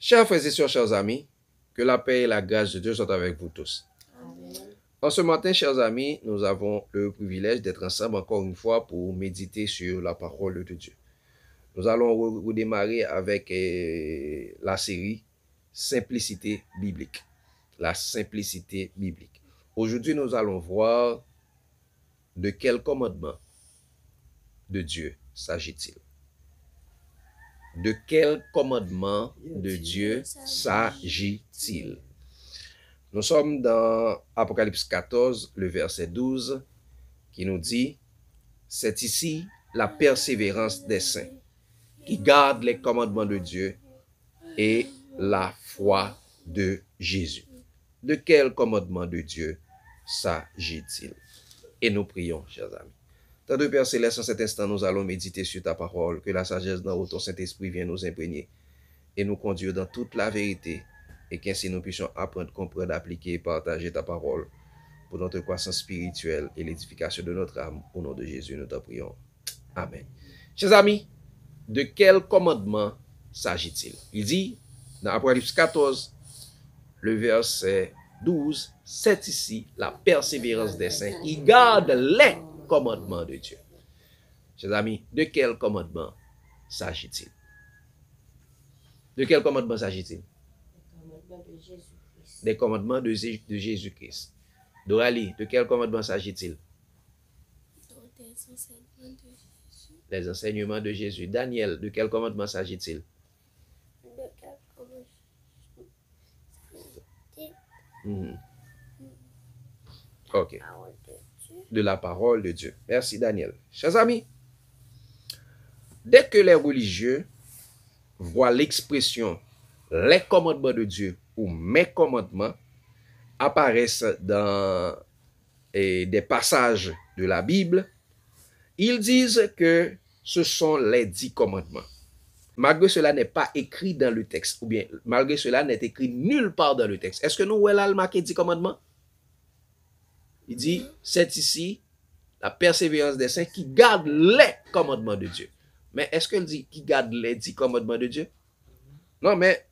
Chers frères et sœurs, chers amis, que la paix et la grâce de Dieu soient avec vous tous. Amen. En ce matin, chers amis, nous avons le privilège d'être ensemble encore une fois pour méditer sur la parole de Dieu. Nous allons redémarrer avec la série Simplicité biblique. La simplicité biblique. Aujourd'hui, nous allons voir de quel commandement de Dieu s'agit-il. De quel commandement de Dieu s'agit-il? Nous sommes dans Apocalypse 14, le verset 12, qui nous dit « C'est ici la persévérance des saints, qui gardent les commandements de Dieu et la foi de Jésus. » De quel commandement de Dieu s'agit-il? Et nous prions, chers amis. Tant de Père Céleste, en cet instant, nous allons méditer sur ta parole, que la sagesse dans ton Saint-Esprit vienne nous imprégner et nous conduire dans toute la vérité, et qu'ainsi nous puissions apprendre, comprendre, appliquer et partager ta parole pour notre croissance spirituelle et l'édification de notre âme. Au nom de Jésus, nous t'en prions. Amen. Chers amis, de quel commandement s'agit-il? Il dit, dans Apocalypse 14, le verset 12, « C'est ici la persévérance des saints qui gardent les commandements de Dieu. » Chers amis, de quel commandement s'agit-il? De quel commandement s'agit-il? Des commandements de Jésus-Christ. Dorali, de quel commandement s'agit-il? Les enseignements de Jésus. Daniel, de quel commandement s'agit-il? Ok. De la parole de Dieu. Merci Daniel. Chers amis, dès que les religieux voient l'expression les commandements de Dieu ou mes commandements apparaissent dans des passages de la Bible, ils disent que ce sont les 10 commandements. Malgré cela n'est pas écrit dans le texte, ou bien malgré cela n'est écrit nulle part dans le texte. Est-ce que nous voyons là le marqué 10 commandements? Il dit, c'est ici la persévérance des saints qui gardent les commandements de Dieu. Mais est-ce qu'il dit qui gardent les 10 commandements de Dieu? Non, mais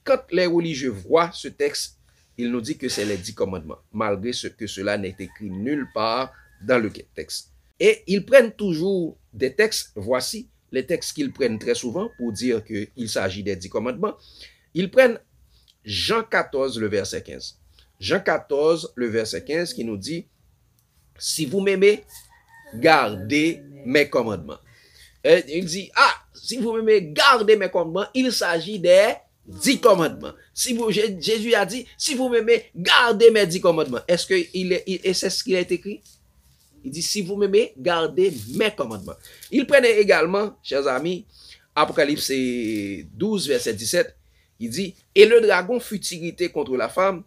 quand les religieux voient ce texte, il nous dit que c'est les 10 commandements, malgré que cela n'est écrit nulle part dans le texte. Et ils prennent toujours des textes, voici les textes qu'ils prennent très souvent pour dire qu'il s'agit des 10 commandements. Ils prennent Jean 14, le verset 15. Jean 14, le verset 15 qui nous dit « Si vous m'aimez, gardez mes commandements. » Il dit « si vous m'aimez, gardez mes commandements. » Il s'agit des 10 commandements. Jésus a dit, si vous m'aimez, gardez mes 10 commandements. Est-ce que c'est ce qu'il a écrit? Il dit, si vous m'aimez, gardez mes commandements. Il prenait également, chers amis, Apocalypse 12, verset 17, il dit, et le dragon fut irrité contre la femme,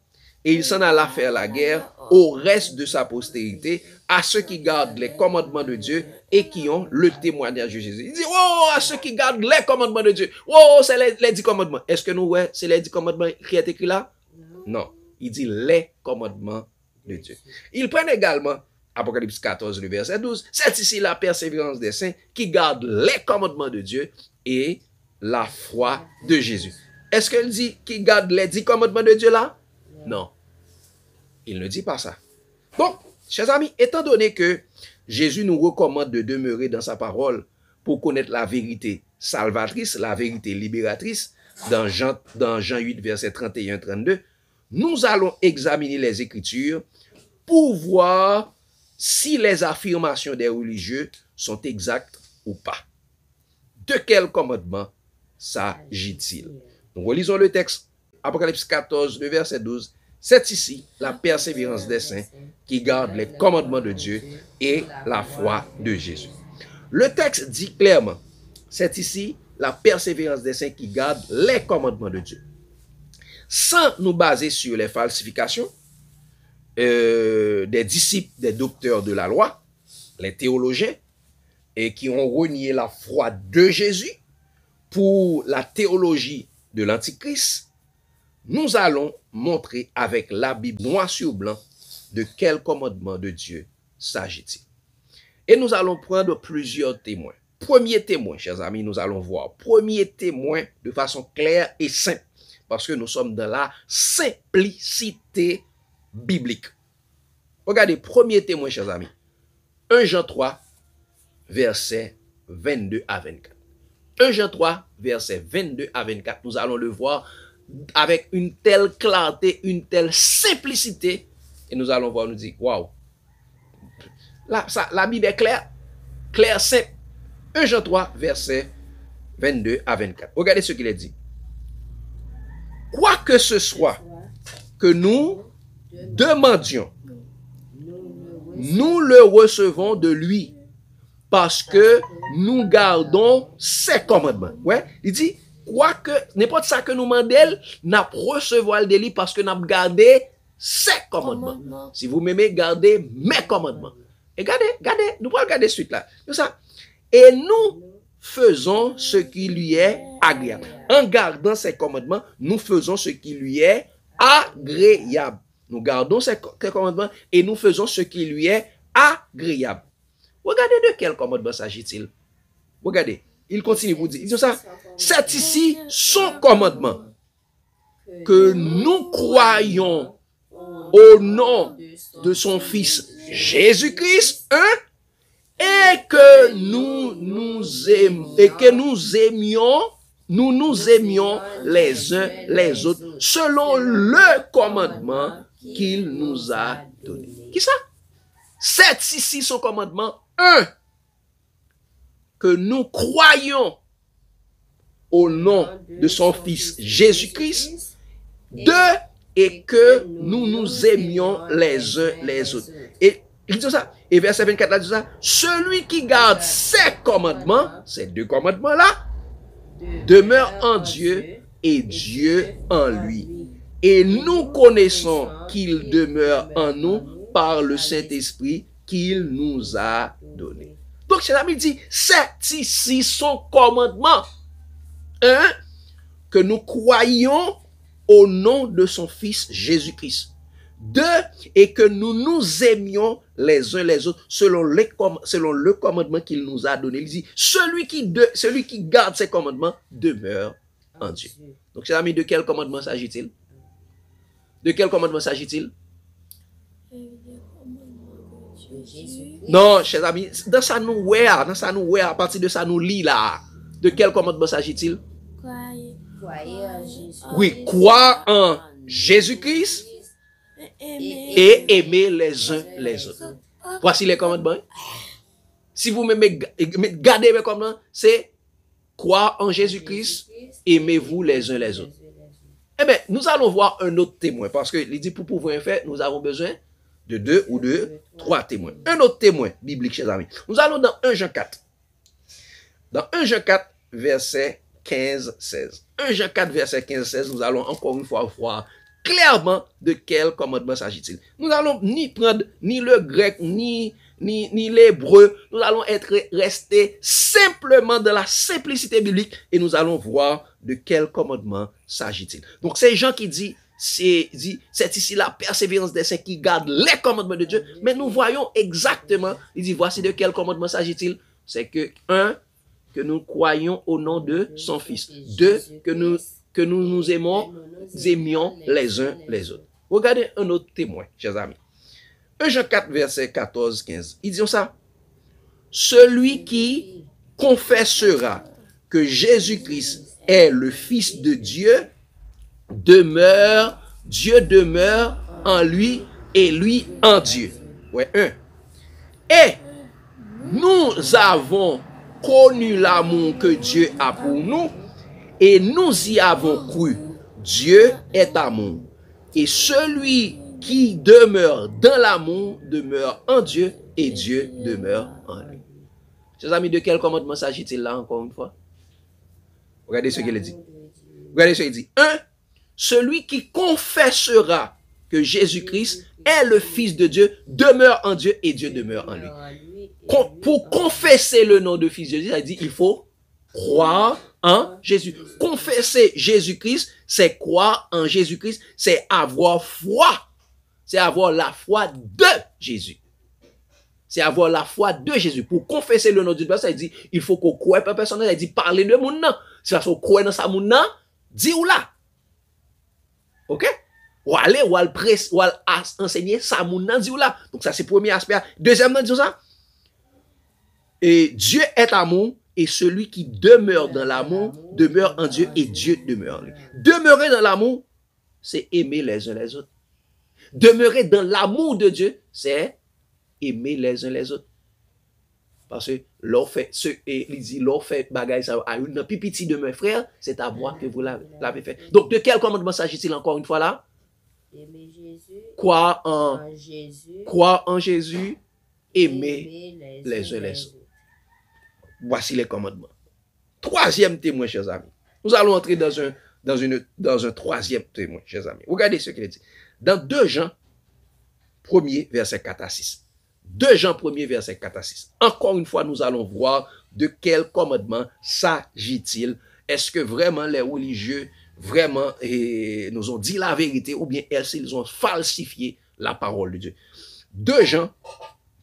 et il s'en alla faire la guerre au reste de sa postérité, à ceux qui gardent les commandements de Dieu et qui ont le témoignage de Jésus. Il dit, oh, à ceux qui gardent les commandements de Dieu. Oh, c'est les 10 commandements. Est-ce que nous, ouais, c'est les 10 commandements qui est écrit là? Non. Il dit les commandements de Dieu. Il prend également Apocalypse 14, le verset 12. C'est ici la persévérance des saints qui gardent les commandements de Dieu et la foi de Jésus. Est-ce qu'il dit qu'il garde les 10 commandements de Dieu là? Non. Il ne dit pas ça. Donc, chers amis, étant donné que Jésus nous recommande de demeurer dans sa parole pour connaître la vérité salvatrice, la vérité libératrice, dans Jean 8, verset 31-32, nous allons examiner les Écritures pour voir si les affirmations des religieux sont exactes ou pas. De quel commandement s'agit-il? Nous relisons le texte, Apocalypse 14, le verset 12. C'est ici la persévérance des saints qui gardent les commandements de Dieu et la foi de Jésus. Le texte dit clairement, c'est ici la persévérance des saints qui gardent les commandements de Dieu. Sans nous baser sur les falsifications des disciples, des docteurs de la loi, les théologiens, et qui ont renié la foi de Jésus pour la théologie de l'Antichrist, nous allons montrer avec la Bible noir sur blanc de quel commandement de Dieu s'agit-il. Et nous allons prendre plusieurs témoins. Premier témoin, chers amis, nous allons voir. Premier témoin de façon claire et simple. parce que nous sommes dans la simplicité biblique. Regardez, premier témoin, chers amis. 1 Jean 3, verset 22 à 24. 1 Jean 3, verset 22 à 24. Nous allons le voir avec une telle clarté, une telle simplicité. Et nous allons voir, nous dire, waouh. La Bible est claire, claire, simple. 1 Jean 3, verset 22 à 24. Regardez ce qu'il est dit. Quoi que ce soit que nous demandions, nous le recevons de lui parce que nous gardons ses commandements. Ouais, il dit, quoi que, n'importe ça que nous demandons, nous recevons de lui parce que nous gardons ses commandements. Si vous m'aimez, gardez mes commandements. Et regardez, nous pouvons regarder suite là. C'est ça. Et nous faisons ce qui lui est agréable. En gardant ses commandements, nous faisons ce qui lui est agréable. Nous gardons ses commandements et nous faisons ce qui lui est agréable. Regardez de quel commandement s'agit-il. Regardez, il continue vous dire. Il dit ça. C'est ici son commandement que nous croyons au nom de son Fils Jésus-Christ, et que nous aimions les uns les autres selon le commandement qu'il nous a donné. Qui ça? C'est ici son commandement. Que nous croyons au nom de son Fils Jésus-Christ. Et que nous aimions les uns les autres. Et il dit ça. Et verset 24 là dit ça. Celui qui garde ces commandements, ces deux commandements-là, demeure en Dieu et Dieu en lui. Et nous connaissons qu'il demeure en nous par le Saint-Esprit qu'il nous a donné. Donc, c'est l'ami dit, c'est ici son commandement. Que nous croyons au nom de son Fils Jésus-Christ. Et que nous aimions les uns les autres selon le commandement qu'il nous a donné. Il dit, celui qui garde ses commandements demeure en Dieu. Donc, chers amis, de quel commandement s'agit-il? De quel commandement s'agit-il? Non, chers amis, dans ça nous à partir de ça nous lit là. De quel commandement s'agit-il? Oui, croire en Jésus-Christ et aimer les uns les autres. Voici les commandements. Si vous m'aimez, gardez mes commandements, c'est croire en Jésus-Christ, aimez-vous les uns les autres. Eh bien, nous allons voir un autre témoin, parce que il dit pour pouvoir faire, nous avons besoin de 2 ou de 3 témoins. Un autre témoin biblique, chers amis. Nous allons dans 1 Jean 4. Dans 1 Jean 4, verset 15-16. 1 Jean 4, verset 15-16, nous allons encore une fois voir clairement de quel commandement s'agit-il. Nous allons ni prendre ni le grec, ni l'hébreu. Nous allons rester simplement dans la simplicité biblique et nous allons voir de quel commandement s'agit-il. Donc, c'est Jean qui dit, c'est ici la persévérance des saints qui gardent les commandements de Dieu. Mais nous voyons exactement, il dit, voici de quel commandement s'agit-il. C'est que, 1, que nous croyons au nom de son Fils. 2, que nous aimions les uns les autres. Regardez un autre témoin, chers amis. 1 Jean 4, verset 14-15. Il dit ça. Celui qui confessera que Jésus-Christ est le Fils de Dieu, Dieu demeure en lui et lui en Dieu. Ouais, 1. Et nous avons connu l'amour que Dieu a pour nous et nous y avons cru. Dieu est amour. Et celui qui demeure dans l'amour demeure en Dieu et Dieu demeure en lui. Chers amis, de quel commandement s'agit-il là encore une fois? Regardez ce qu'il dit. Regardez ce qu'il dit. 1. Celui qui confessera que Jésus-Christ est le Fils de Dieu demeure en Dieu et Dieu demeure en lui. Pour confesser le nom de Fils de Dieu, ça dit il faut croire en Jésus. Confesser Jésus-Christ, c'est croire en Jésus-Christ, c'est avoir foi. C'est avoir la foi de Jésus. C'est avoir la foi de Jésus. Pour confesser le nom de Dieu, ça dit il faut qu'on croie pas personnel, il dit parler de mon nom. Si on croit dans sa mon nom, dis ou là. OK? Ou aller, ou aller enseigner ça, moun nan di ou là. Donc, ça, c'est le premier aspect. Deuxième, nan di ça. Et Dieu est amour, et celui qui demeure dans l'amour demeure en Dieu, et Dieu demeure en lui. Demeurer dans l'amour, c'est aimer les uns les autres. Demeurer dans l'amour de Dieu, c'est aimer les uns les autres. Parce que l'on fait ce et il dit l'on fait bagaille ça à une pipiti de mes frères, c'est à moi que vous l'avez fait. Donc de quel commandement s'agit-il encore une fois là? Aimer Jésus. Croire en Jésus, aimer les uns les autres. Voici les commandements. Troisième témoin, chers amis. Nous allons entrer dans un troisième témoin, chers amis. Regardez ce qu'il dit. Dans 2 Jean 1er, verset 4 à 6. 2 Jean 1er, verset 4 à 6. Encore une fois, nous allons voir de quel commandement s'agit-il. Est-ce que vraiment les religieux vraiment nous ont dit la vérité ou bien est-ce qu'ils ont falsifié la parole de Dieu? 2 Jean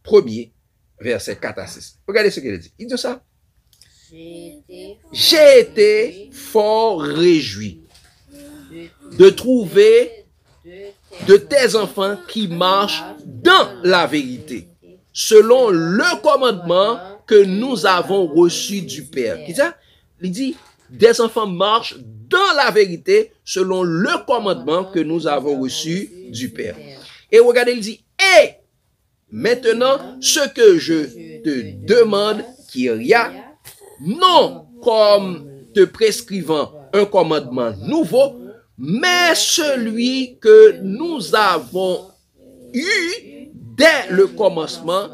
1er, verset 4 à 6. Regardez ce qu'il dit. Il dit ça. J'ai été fort réjoui de trouver de tes enfants qui marchent dans la vérité, selon le commandement que nous avons reçu du Père. Il dit, des enfants marchent dans la vérité, selon le commandement que nous avons reçu du Père. Et regardez, il dit, et maintenant, ce que je te demande, Kyria, non comme te prescrivant un commandement nouveau, mais celui que nous avons eu dès le commencement,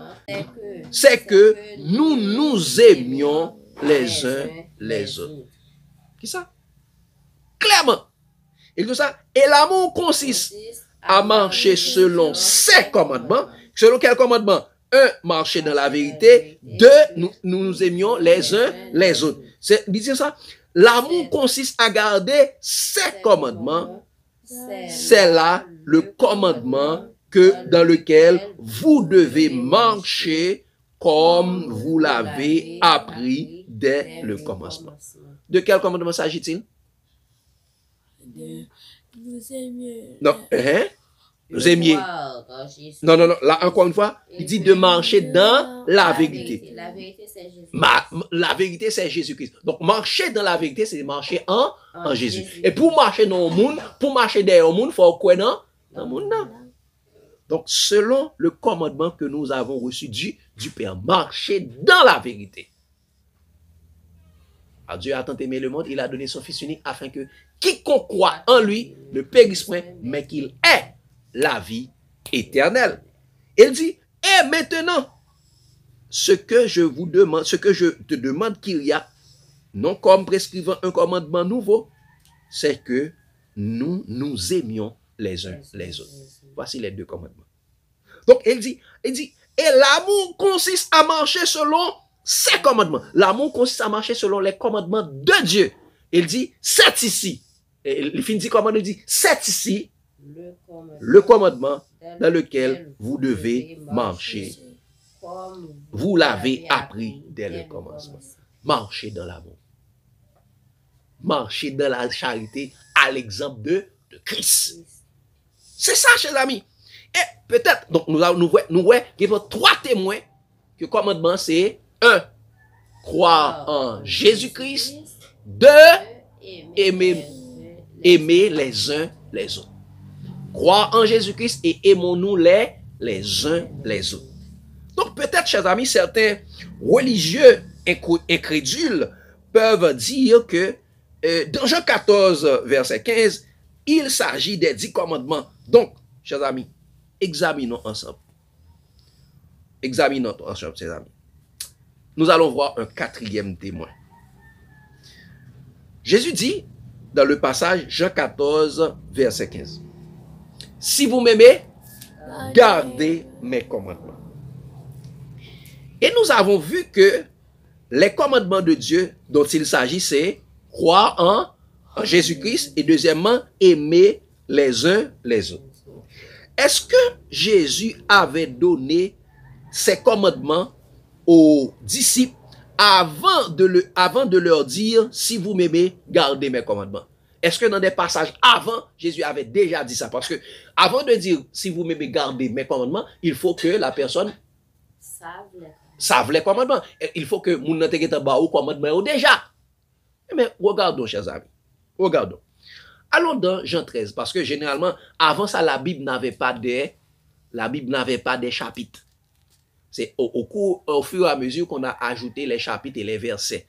c'est que nous nous aimions les uns les autres. Qui ça? Clairement. Et tout ça. Et l'amour consiste à marcher selon ses commandements. Selon quel commandement? 1, marcher dans la vérité. 2, nous aimions les uns les autres. C'est ça. L'amour consiste à garder ses commandements. C'est là le commandement dans lequel vous devez marcher comme vous l'avez appris dès le commencement. De quel commandement s'agit-il? Nous aimions. Non, nous aimions. Non. Là, encore une fois, il dit de marcher dans la vérité. La vérité, c'est Jésus. La vérité, c'est Jésus-Christ. Donc, marcher dans la vérité, c'est marcher en Jésus. Et pour marcher dans le monde, pour marcher derrière le monde, il faut quoi dans le monde? Donc, selon le commandement que nous avons reçu du Père, marcher dans la vérité. Alors, Dieu a tant aimé le monde, il a donné son Fils unique afin que quiconque croit en lui ne périsse point, mais qu'il ait la vie éternelle. Il dit, et maintenant, ce que je te demande qu'il y a, non comme prescrivant un commandement nouveau, c'est que nous nous aimions les uns les autres. Voici les 2 commandements. Donc, il dit, et l'amour consiste à marcher selon ses commandements. L'amour consiste à marcher selon les commandements de Dieu. Il dit, c'est ici. Et il finit comment il dit, c'est ici le commandement dans lequel vous devez marcher. Vous l'avez appris dès le commencement. Marchez dans l'amour. Marchez dans la charité à l'exemple de Christ. C'est ça, chers amis. Et peut-être, donc nous voyons 3 témoins que le commandement c'est 1. Croire en Jésus-Christ. 2. Aimer les uns les autres. Croire en Jésus-Christ et aimons-nous les uns les autres. Donc peut-être, chers amis, certains religieux incrédules peuvent dire que dans Jean 14, verset 15, il s'agit des 10 commandements. Donc, chers amis, examinons ensemble. Examinons ensemble, chers amis. Nous allons voir un 4e témoin. Jésus dit, dans le passage Jean 14, verset 15, « Si vous m'aimez, gardez mes commandements. » Et nous avons vu que les commandements de Dieu dont il s'agit, c'est croire en Jésus-Christ et deuxièmement, aimer les uns les autres. Est-ce que Jésus avait donné ces commandements aux disciples avant de leur dire, si vous m'aimez, gardez mes commandements? Est-ce que dans des passages avant, Jésus avait déjà dit ça? Parce que avant de dire, si vous m'aimez, gardez mes commandements, il faut que la personne sache les commandements. Il faut que moun nan te gete ba ou commandement déjà. Mais regardons, chers amis. Regardons. Allons dans Jean 13, parce que généralement, avant ça, la Bible n'avait pas des chapitres. C'est au fur et à mesure qu'on a ajouté les chapitres et les versets.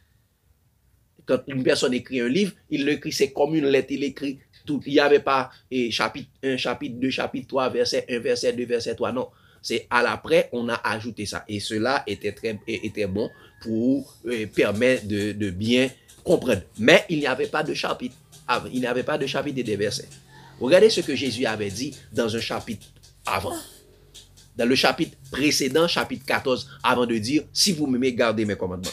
Quand une personne écrit un livre, il l'écrit, c'est comme une lettre, il écrit tout. Il n'y avait pas chapitre 1, chapitre 2, chapitre 3, verset 1, verset 2, verset 3. Non, c'est à l'après, on a ajouté ça. Et cela était bon pour permettre de bien comprendre. Mais il n'y avait pas de chapitre. Il n'y avait pas de chapitre et de versets. Regardez ce que Jésus avait dit dans un chapitre avant. Dans le chapitre précédent, chapitre 14, avant de dire, si vous m'aimez, gardez mes commandements.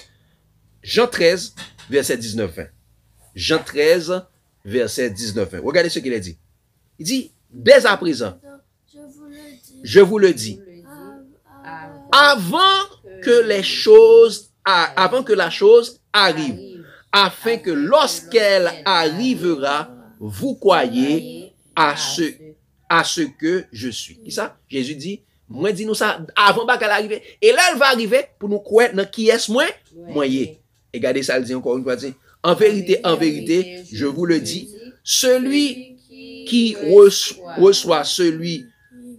Jean 13, verset 19-20. Jean 13, verset 19-20. Regardez ce qu'il a dit. Il dit, dès à présent, je vous le dis, avant que la chose arrive, afin que lorsqu'elle arrivera, vous croyez à ce que je suis. Qui ça? Jésus dit, moi dis nous ça avant qu'elle arrive. Et là, elle va arriver pour nous croire dans qui est moi? Moyen. Et regardez ça, elle dit encore une fois, dit, en vérité, je vous le dis, celui qui reçoit celui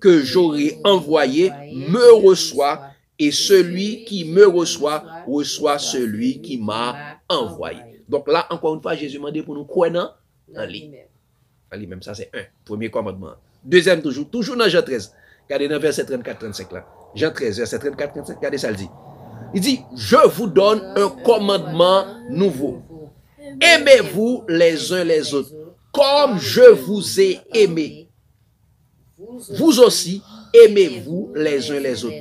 que j'aurai envoyé me reçoit, et celui qui me reçoit celui qui m'a envoyé. Donc là, encore une fois, Jésus m'a dit pour nous croire dans lui. Même ça, c'est un premier commandement. Deuxième, toujours dans Jean 13. Regardez dans verset 34-35 là. Jean 13, verset 34-35, regardez ça, il dit. Il dit, je vous donne un commandement nouveau. Aimez-vous les uns les autres, comme je vous ai aimé. Vous aussi, aimez-vous les uns les autres.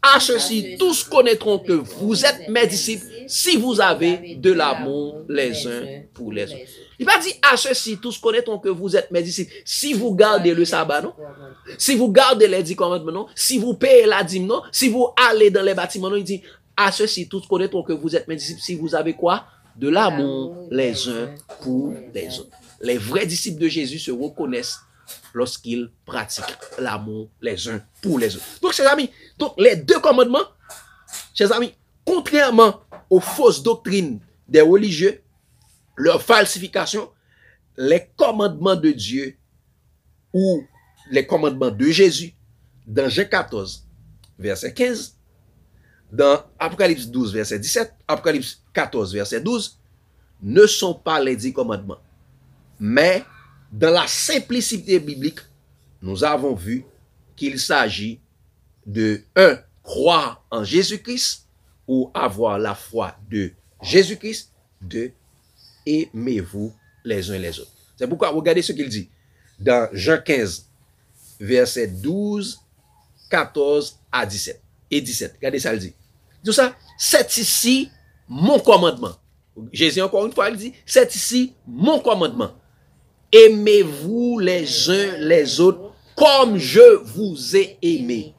À ceci, tous connaîtront que vous êtes mes disciples si vous avez de l'amour les uns pour les autres. Il va dire à ceci, tous connaîtront que vous êtes mes disciples si vous gardez le sabbat, non? Si vous gardez les 10 commandements, non? Si vous payez la dîme, non? Si vous allez dans les bâtiments, non? Il dit à ceci, tous connaîtront que vous êtes mes disciples si vous avez quoi? De l'amour les uns pour les autres. Les vrais disciples de Jésus se reconnaissent lorsqu'ils pratiquent l'amour les uns pour les autres. Donc, chers amis, les deux commandements, chers amis, contrairement aux fausses doctrines des religieux, leur falsification, les commandements de Dieu ou les commandements de Jésus, dans Jean 14, verset 15, dans Apocalypse 12, verset 17, Apocalypse 14, verset 12, ne sont pas les 10 commandements. Mais dans la simplicité biblique, nous avons vu qu'il s'agit de 1. Croire en Jésus-Christ ou avoir la foi de Jésus-Christ. 2. Aimez-vous les uns les autres. C'est pourquoi regardez ce qu'il dit dans Jean 15, verset 12, 14 à 17 et 17. Regardez ça, il dit. Tout ça, c'est ici mon commandement. Jésus encore une fois, il dit, c'est ici mon commandement. Aimez-vous les uns les autres comme je vous ai aimé.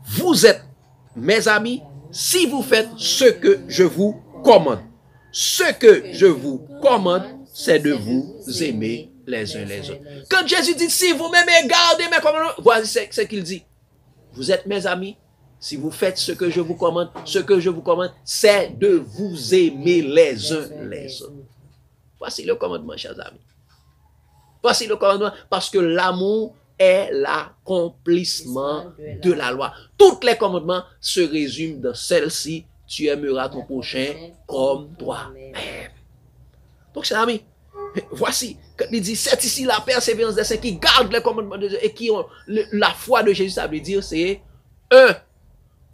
Vous êtes mes amis si vous faites ce que je vous commande. Ce que je vous commande, c'est de vous aimer les uns les autres. Quand Jésus dit, si vous m'aimez, gardez mes commandements, voici ce qu'il dit. Vous êtes mes amis si vous faites ce que je vous commande. Ce que je vous commande, c'est de vous aimer les uns les autres. Voici le commandement, chers amis. Voici le commandement, parce que l'amour est l'accomplissement de la loi. Tous les commandements se résument dans celle-ci. Tu aimeras ton prochain comme toi-même. Donc, chers amis, voici, quand il dit, c'est ici la persévérance des saints qui gardent les commandements de Dieu et qui ont la foi de Jésus. Ça veut dire, c'est 1.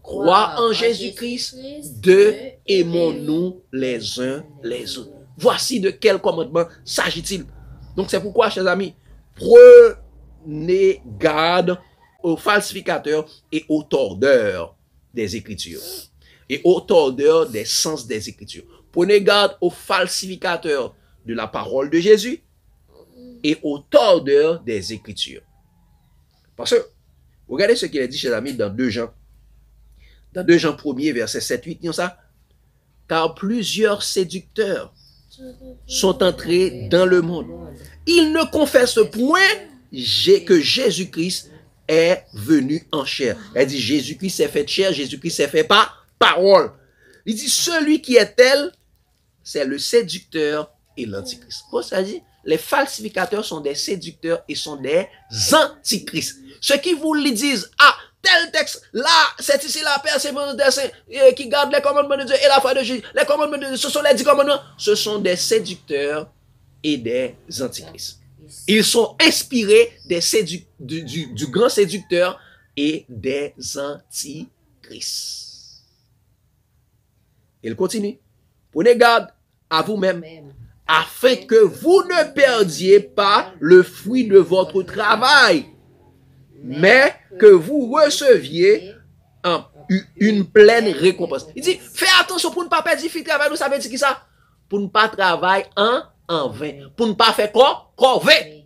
Croire en Jésus-Christ. 2. Aimons-nous les uns les autres. Voici de quel commandement s'agit-il. Donc, c'est pourquoi, chers amis, prenez garde aux falsificateurs et aux tordeurs des Écritures. Et aux tordeurs des sens des Écritures. Prenez garde aux falsificateurs de la parole de Jésus et aux tordeurs des Écritures. Parce que, regardez ce qu'il a dit, chers amis, dans 2 Jean. Dans 2 Jean 1er, verset 7-8, dit ça. Car plusieurs séducteurs sont entrés dans le monde. Ils ne confessent point que Jésus-Christ est venu en chair. Elle dit Jésus-Christ s'est fait chair, Jésus-Christ s'est fait par parole. Il dit celui qui est tel, c'est le séducteur et l'antichrist. Quoi ça dit? Les falsificateurs sont des séducteurs et sont des antichrists. Ceux qui vous le disent, ah, tel texte, là, c'est ici la persévérance des saints qui garde les commandements de Dieu et la foi de Jésus. Les commandements de Dieu, ce sont les 10 commandements. Ce sont des séducteurs et des antichrists. Ils sont inspirés du grand séducteur et des antichrists. Il continue. Prenez garde à vous-même, afin que vous ne perdiez pas le fruit de votre travail, mais que vous receviez une pleine récompense. Il dit, fais attention pour ne pas perdre le fruit de travail. Vous savez qui ça? Pour ne pas travailler en vain. Pour ne pas faire quoi? Corvée.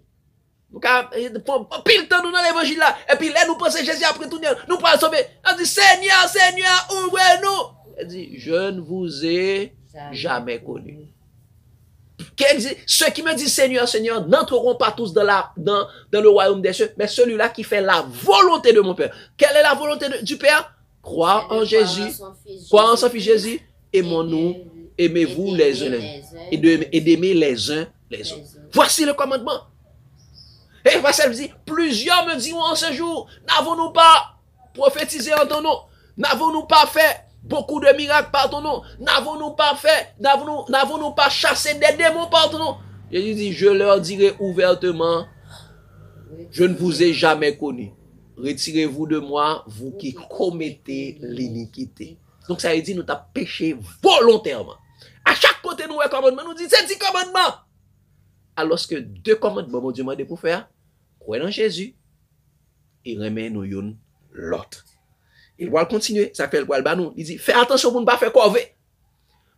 Pile temps nous dans l'évangile là. Et puis là, nous pensons Jésus après tout, nous pourrons sauver. On dit, Seigneur, Seigneur, ouvrez-nous. Il dit, je ne vous ai jamais connu. Ceux qui me disent Seigneur, Seigneur, n'entreront pas tous dans le royaume des cieux, mais celui-là qui fait la volonté de mon Père. Quelle est la volonté du Père? Croire en Jésus, croire en son Fils Jésus, aimons-nous, aimez-vous les uns les autres, et d'aimer les uns les autres. Voici le commandement. Et Pascal dit, plusieurs me diront en ce jour, n'avons-nous pas prophétisé en ton nom? N'avons-nous pas fait beaucoup de miracles par ton nom? N'avons-nous pas chassé des démons par ton nom? Jésus dit, je leur dirai ouvertement, je ne vous ai jamais connu. Retirez-vous de moi, vous qui commettez l'iniquité. Donc ça veut dire, nous t'as péché volontairement. À chaque côté, nous, un commandement, nous dit, c'est 10 commandements. Alors que 2 commandements, mon Dieu m'a dit pour faire, croire en Jésus, et remet nous l'autre. Il va continuer, ça fait le poil nous. Il dit, fais attention pour ne pas faire corvée.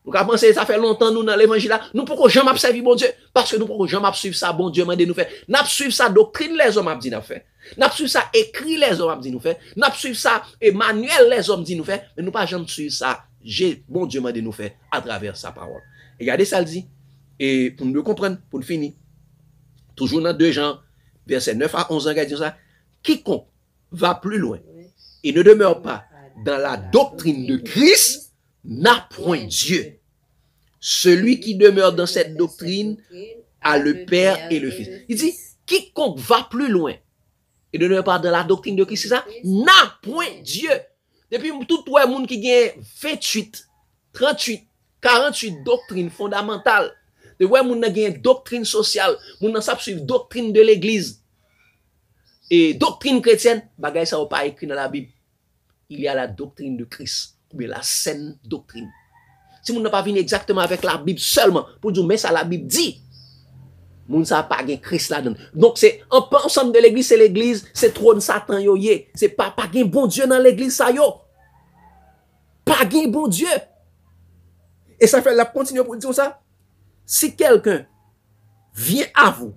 Nous avons pensé, ça fait longtemps, nous, dans l'évangile là, nous ne pouvons jamais servir bon Dieu, parce que nous ne pouvons jamais suivre ça, bon Dieu m'a dit nous faire. Nous suivre ça, doctrine les hommes a dit nous faire. Nous suivre ça, écrit les hommes a dit nous faire. Nous suivre ça, et manuel les hommes dit nous faire. Mais nous pas jamais suivre ça, bon Dieu m'a dit nous faire à travers sa parole. Et regardez ça, le dit. Et pour nous comprendre, pour nous finir, toujours dans 2 Jean, verset 9 à 11, regardez ça. Quiconque va plus loin et ne demeure pas dans la doctrine de Christ n'a point Dieu. Celui qui demeure dans cette doctrine a le Père et le Fils. Il dit, quiconque va plus loin et ne demeure pas dans la doctrine de Christ, c'est ça, n'a point Dieu. Depuis tout le monde qui gagne 28, 38, 48 doctrines fondamentales, de voir moun nan gen doctrine sociale, moun nan sap suivre doctrine de l'église et doctrine chrétienne, bagay ça ou pas écrit dans la Bible. Il y a la doctrine de Christ, ou bien la saine doctrine. Si moun n'a pas venu exactement avec la Bible seulement pour dire mais ça la Bible dit, moun ça pas gen Christ là-dedans. Donc c'est ensemble de l'église, c'est trône Satan yo yé, c'est pas gen bon Dieu dans l'église ça yo. Pas gen bon Dieu. Et ça fait la continuer pour dire ça. Si quelqu'un vient à vous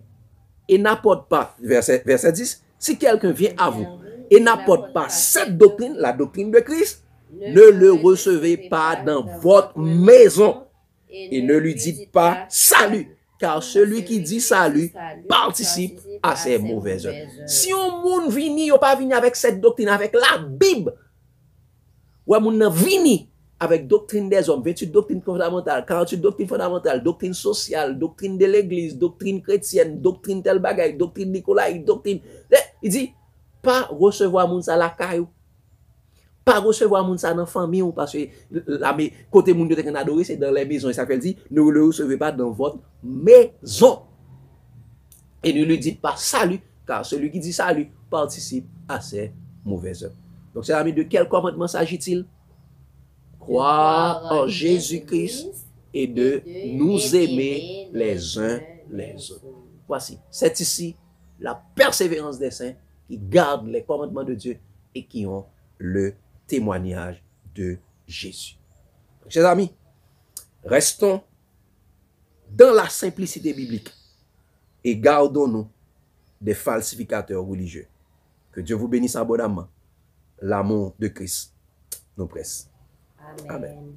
et n'apporte pas, verset 10, si quelqu'un vient à vous et n'apporte pas cette doctrine, la doctrine de Christ, ne le recevez pas dans votre maison et ne lui dites pas salut, car celui qui dit salut participe à ses mauvaises œuvres. Si on moun vini, ou pas vini avec cette doctrine, avec la Bible, ou moun vini avec doctrine des hommes, 28 doctrines fondamentales, 48 doctrines fondamentales, doctrine sociale, doctrine de l'église, doctrine chrétienne, doctrine tel bagay, doctrine Nicolaïque, doctrine... Il dit, pas recevoir moun sa la caillou, pas recevoir moun sa dans la famille, parce que la côté moun de te adoré, c'est dans les maisons, et ça fait dire, ne le recevez pas dans votre maison. Et ne lui dites pas salut, car celui qui dit salut participe à ses mauvaises œuvres. Donc, c'est ami, de quel commandement s'agit-il? Croire en Jésus-Christ et de nous aimer les uns les autres. Voici, c'est ici la persévérance des saints qui gardent les commandements de Dieu et qui ont le témoignage de Jésus. Donc, chers amis, restons dans la simplicité biblique et gardons-nous des falsificateurs religieux. Que Dieu vous bénisse abondamment. L'amour de Christ nous presse. Amen.